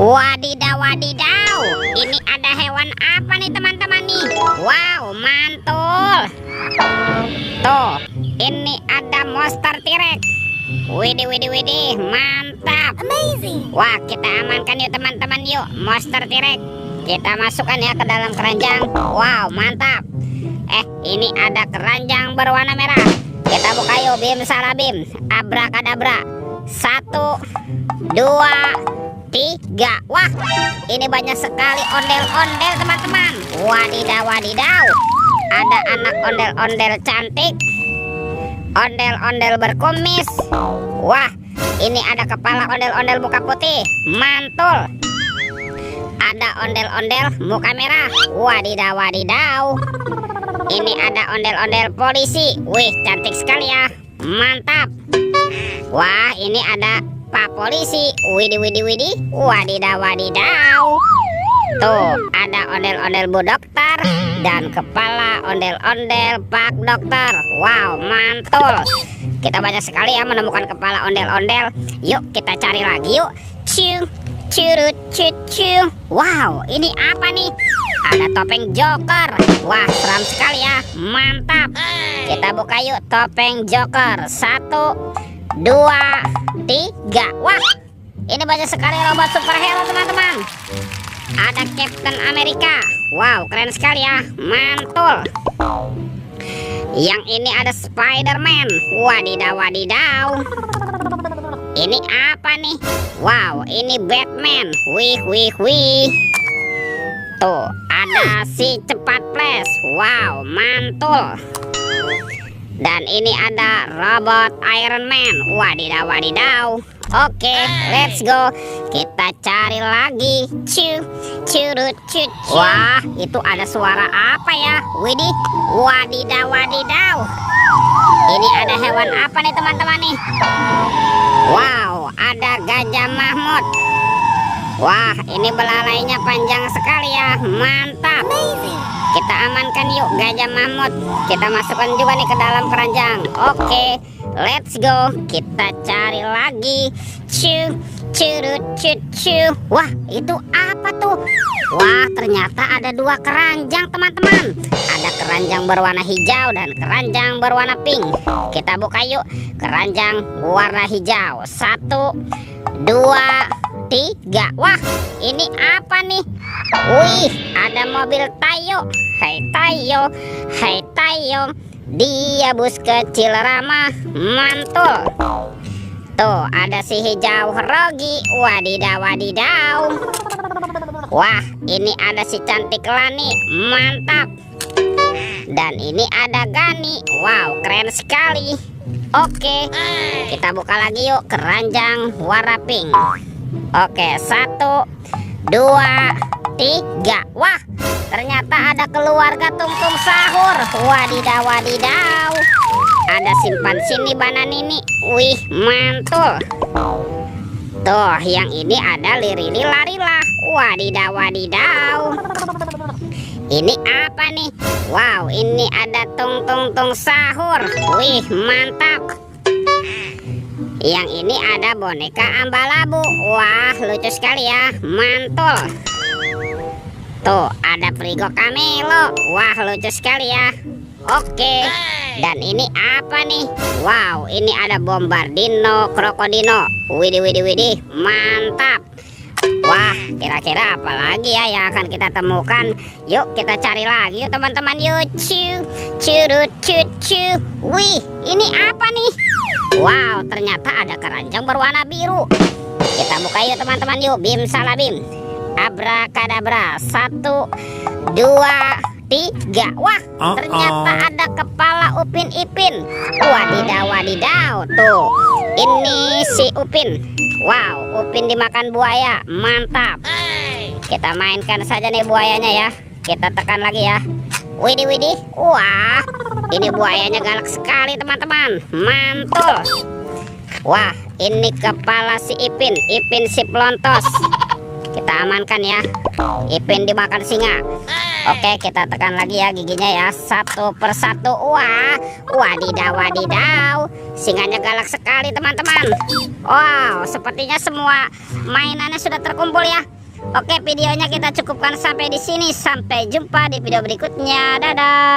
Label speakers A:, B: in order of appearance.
A: Wadidaw, wadidaw. Ini ada hewan apa nih teman-teman nih? Wow, mantul. Tuh, ini ada monster T-Rex. Widih, widih, widih, mantap.
B: Amazing.
A: Wah, kita amankan yuk teman-teman yuk, monster T-Rex. Kita masukkan ya ke dalam keranjang. Wow, mantap. Ini ada keranjang berwarna merah. Kita buka yuk, bim salah bim. Abrakadabra. 1, 2, 3. Wah, ini banyak sekali ondel-ondel teman-teman. Wadidaw, wadidaw. Ada anak ondel-ondel cantik, ondel-ondel berkumis. Wah, ini ada kepala ondel-ondel muka putih. Mantul. Ada ondel-ondel muka merah. Wadidaw, wadidaw. Ini ada ondel-ondel polisi. Wih, cantik sekali ya. Mantap. Wah, ini ada Pak Polisi. Widih, widih, widih. Wadidaw, wadidaw. Tuh, ada ondel-ondel Bu Dokter dan kepala ondel-ondel Pak Dokter. Wow, mantul. Kita banyak sekali ya menemukan kepala ondel-ondel. Yuk, kita cari lagi yuk. Ciu, curut, cucu. Wow, ini apa nih? Ada topeng Joker. Wah, seram sekali ya. Mantap. Kita buka yuk topeng Joker. 1, 2, 3. Wah, ini banyak sekali robot superhero teman-teman. Ada Captain America. Wow, keren sekali ya. Mantul. Yang ini ada Spider-Man. Wadidaw, wadidaw. Ini apa nih? Wow, ini Batman. Wih, wih, wih. Tuh, ada si cepat flash. Wow, mantul. Dan ini ada robot Iron Man. Wadidaw, wadidaw. Oke, let's go. Kita cari lagi. Curut, cucu. Wah, itu ada suara apa ya? Widih, wadidaw, wadidaw. Ini ada hewan apa nih teman-teman nih? Wow, ada Gajah Mahmud. Wah, ini belalainya panjang sekali ya. Mantap. Kita amankan yuk Gajah Mahmud. Kita masukkan juga nih ke dalam keranjang. Oke, let's go. Kita cari lagi. Curut, cucu. Wah, itu apa tuh? Wah, ternyata ada 2 keranjang teman-teman. Ada keranjang berwarna hijau dan keranjang berwarna pink. Kita buka yuk keranjang warna hijau. 1, 2, 3. Wah, ini apa nih? Wih, ada mobil Tayo. Hai Tayo, hai Tayo. Dia bus kecil ramah. Mantul. Tuh, ada si hijau Rogi. Wadidaw, wadidaw. Wah, ini ada si cantik Lani. Mantap. Dan ini ada Gani. Wow, keren sekali. Oke, kita buka lagi yuk keranjang warna pink. Oke, 1, 2, 3. Wah, ternyata ada keluarga Tungtung Sahur. Wadidaw, wadidaw. Ada simpan sini Bananini. Wih, mantul. Tuh, yang ini ada Lirili Larila. Wadidaw, wadidaw. Ini apa nih? Wow, ini ada Tung Sahur. Wih, mantap. Yang ini ada boneka Ambalabu. Wah, lucu sekali ya. Mantul. Tuh, ada Frigo Camelo. Wah, lucu sekali ya. Oke. Dan ini apa nih? Wow, ini ada Bombardino Krokodino. Widih, widih, widih. Mantap. Wah, kira-kira apa lagi ya yang akan kita temukan? Yuk, kita cari lagi yuk teman-teman. Yuk, curut, cucu. Wih, ini apa nih? Wow, ternyata ada keranjang berwarna biru. Kita buka yuk teman-teman yuk. Bim salah bim. Abrakadabra. 1, 2, 3. Wah, ternyata ada kepala Upin Ipin. Wadidaw, wadidaw. Tuh, ini si Upin. Wow, Upin dimakan buaya. Mantap. Kita mainkan saja nih buayanya ya. Kita tekan lagi ya. Widih, widih. Wah, ini buayanya galak sekali teman-teman. Mantul. Wah, ini kepala si Ipin. Ipin si pelontos. Kita amankan ya. Ipin dimakan singa. Oke, kita tekan lagi ya giginya ya, satu persatu. Wah, wadidaw wadidaw, singanya galak sekali teman-teman. Wow, sepertinya semua mainannya sudah terkumpul ya. Oke, videonya kita cukupkan sampai di sini. Sampai jumpa di video berikutnya. Dadah.